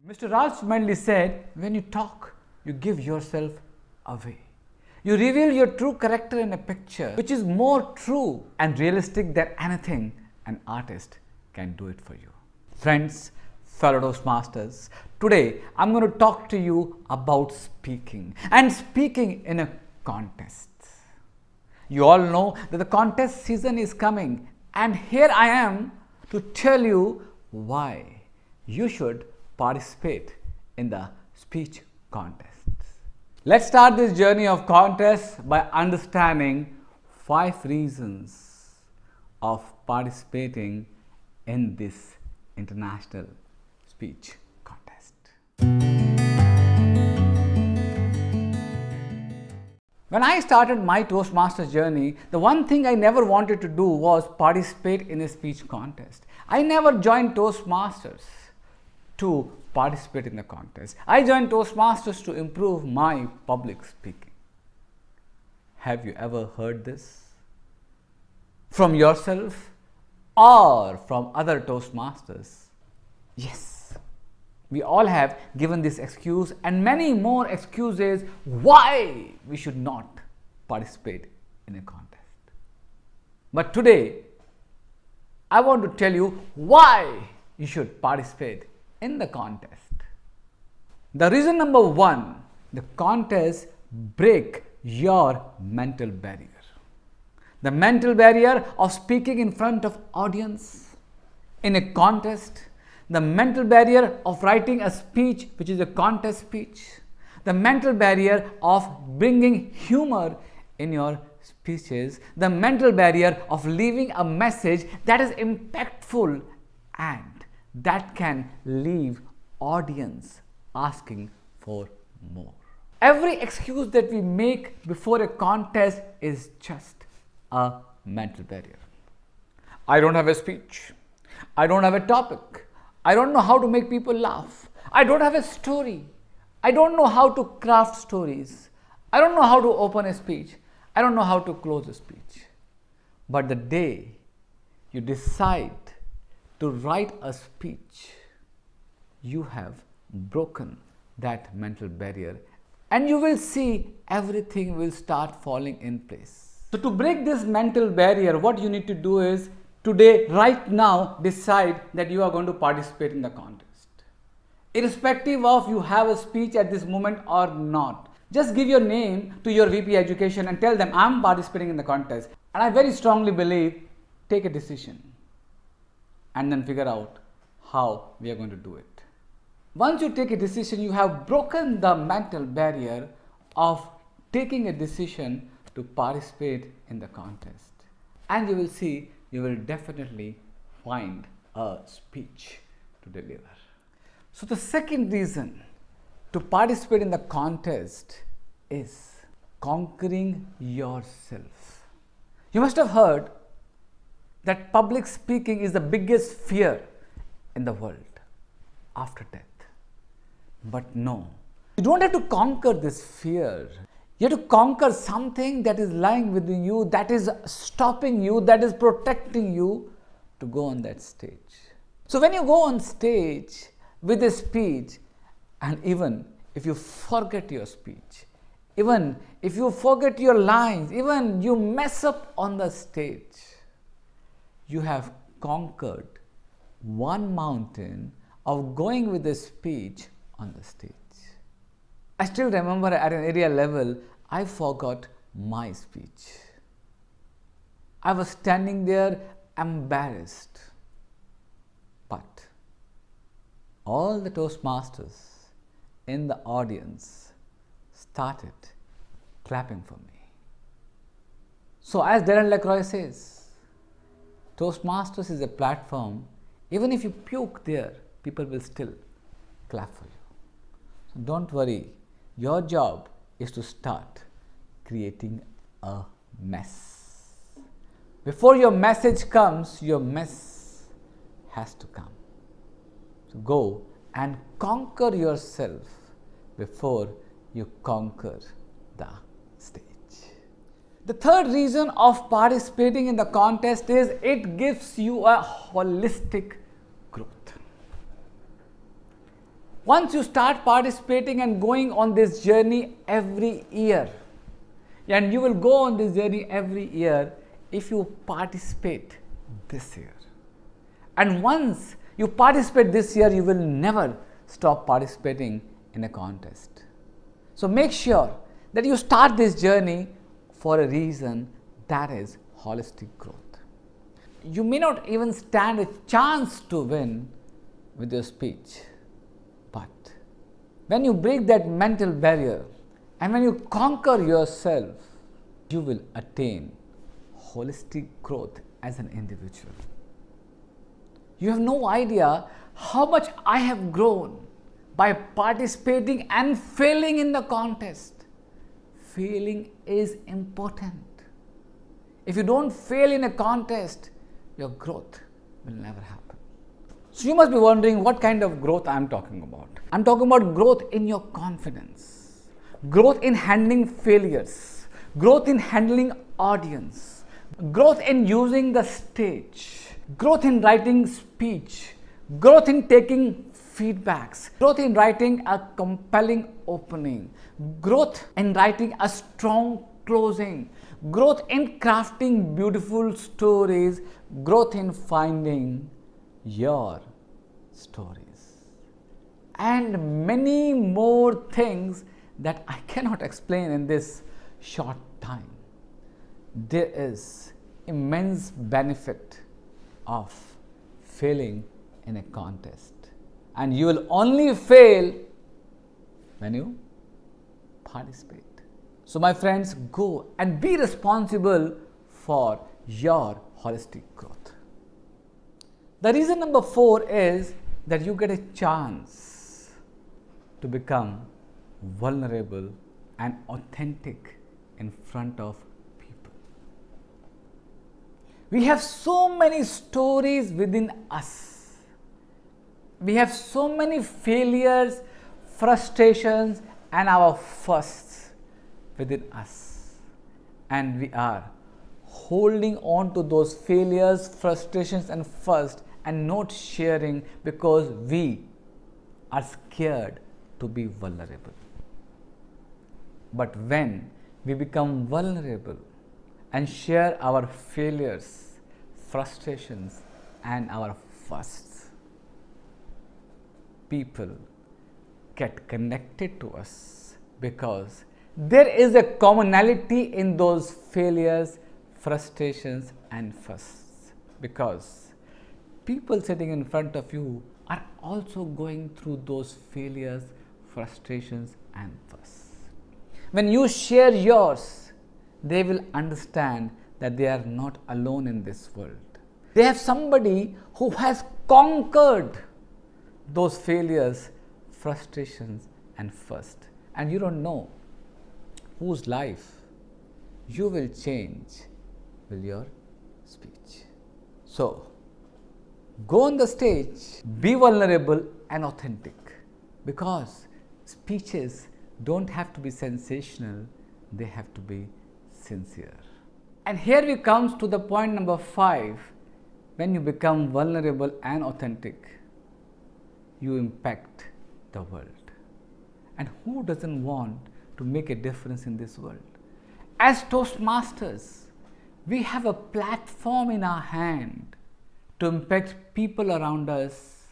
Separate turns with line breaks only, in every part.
Mr. Rajmandli said, when you talk, you give yourself away. You reveal your true character in a picture, which is more true and realistic than anything an artist can do it for you. Friends, fellow Toastmasters, today I'm going to talk to you about speaking and speaking in a contest. You all know that the contest season is coming, and here I am to tell you why you should participate in the speech contest. Let's start this journey of contests by understanding 5 reasons of participating in this international speech contest. When I started my Toastmasters journey, the one thing I never wanted to do was participate in a speech contest. I never joined Toastmasters to participate in the contest. I joined Toastmasters to improve my public speaking. Have you ever heard this? From yourself or from other Toastmasters? Yes. We all have given this excuse and many more excuses why we should not participate in a contest. But today, I want to tell you why you should participate in the contest. The reason number 1, the contest break your mental barrier. The mental barrier of speaking in front of audience in a contest, the mental barrier of writing a speech which is a contest speech, the mental barrier of bringing humor in your speeches, the mental barrier of leaving a message that is impactful and that can leave audience asking for more. Every excuse that we make before a contest is just a mental barrier. I don't have a speech. I don't have a topic. I don't know how to make people laugh. I don't have a story. I don't know how to craft stories. I don't know how to open a speech. I don't know how to close a speech. But the day you decide to write a speech, you have broken that mental barrier and you will see everything will start falling in place. So to break this mental barrier, what you need to do is today, right now, decide that you are going to participate in the contest. Irrespective of you have a speech at this moment or not, just give your name to your VP Education and tell them I'm participating in the contest. And I very strongly believe, take a decision and then figure out how we are going to do it. Once you take a decision, you have broken the mental barrier of taking a decision to participate in the contest. And you will see, you will definitely find a speech to deliver. So the second reason to participate in the contest is conquering yourself. You must have heard that public speaking is the biggest fear in the world after death. But no, you don't have to conquer this fear. You have to conquer something that is lying within you, that is stopping you, that is protecting you to go on that stage. So when you go on stage with a speech, and even if you forget your speech, even if you forget your lines, even you mess up on the stage, you have conquered one mountain of going with a speech on the stage. I still remember at an area level, I forgot my speech. I was standing there embarrassed. But all the Toastmasters in the audience started clapping for me. So as Darren LaCroix says, Toastmasters is a platform, even if you puke there, people will still clap for you. So don't worry, your job is to start creating a mess. Before your message comes, your mess has to come. So go and conquer yourself before you conquer the stage. The third reason of participating in the contest is it gives you a holistic growth. Once you start participating and going on this journey every year, and you will go on this journey every year if you participate this year. And once you participate this year, you will never stop participating in a contest. So make sure that you start this journey for a reason, that is holistic growth. You may not even stand a chance to win with your speech, but when you break that mental barrier and when you conquer yourself, you will attain holistic growth as an individual. You have no idea how much I have grown by participating and failing in the contest. Failing is important. If you don't fail in a contest, your growth will never happen. So you must be wondering what kind of growth I am talking about. I am talking about growth in your confidence, growth in handling failures, growth in handling audience, growth in using the stage, growth in writing speech, growth in taking feedbacks, growth in writing a compelling opening, growth in writing a strong closing, growth in crafting beautiful stories, growth in finding your stories, and many more things that I cannot explain in this short time. There is immense benefit of failing in a contest, and you will only fail when you participate. So my friends, go and be responsible for your holistic growth. The reason number 4 is that you get a chance to become vulnerable and authentic in front of people. We have so many stories within us. We have so many failures, frustrations, and our firsts within us. And we are holding on to those failures, frustrations, and firsts and not sharing because we are scared to be vulnerable. But when we become vulnerable and share our failures, frustrations, and our firsts, people get connected to us because there is a commonality in those failures, frustrations, and firsts. Because people sitting in front of you are also going through those failures, frustrations, and firsts. When you share yours, they will understand that they are not alone in this world. They have somebody who has conquered those failures, frustrations, and first. And you don't know whose life you will change with your speech. So, go on the stage, be vulnerable and authentic, because speeches don't have to be sensational, they have to be sincere. And here we come to the point number 5. When you become vulnerable and authentic, you impact the world. And who doesn't want to make a difference in this world? As Toastmasters, we have a platform in our hand to impact people around us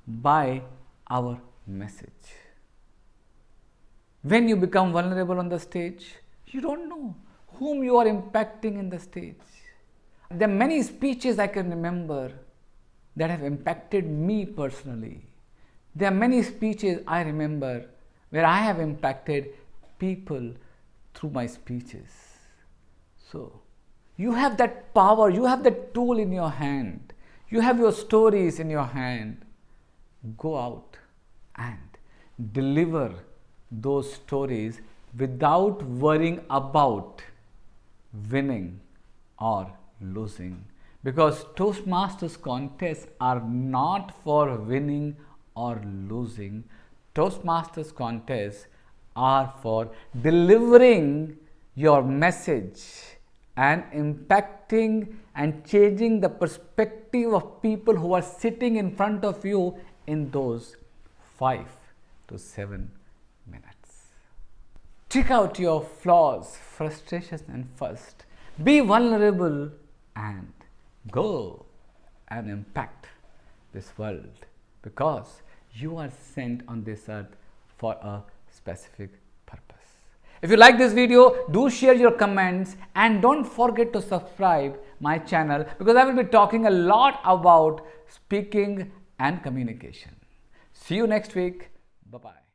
by our message. When you become vulnerable on the stage, you don't know whom you are impacting in the stage. There are many speeches I can remember that have impacted me personally. There are many speeches I remember where I have impacted people through my speeches. So, you have that power, you have that tool in your hand, you have your stories in your hand. Go out and deliver those stories without worrying about winning or losing, because Toastmasters contests are not for winning or losing. Toastmasters contests are for delivering your message and impacting and changing the perspective of people who are sitting in front of you in those 5 to 7 minutes. Check out your flaws, frustrations, and first. Be vulnerable and go and impact this world, because you are sent on this earth for a specific purpose. If you like this video, do share your comments and don't forget to subscribe my channel, because I will be talking a lot about speaking and communication. See you next week. Bye-bye.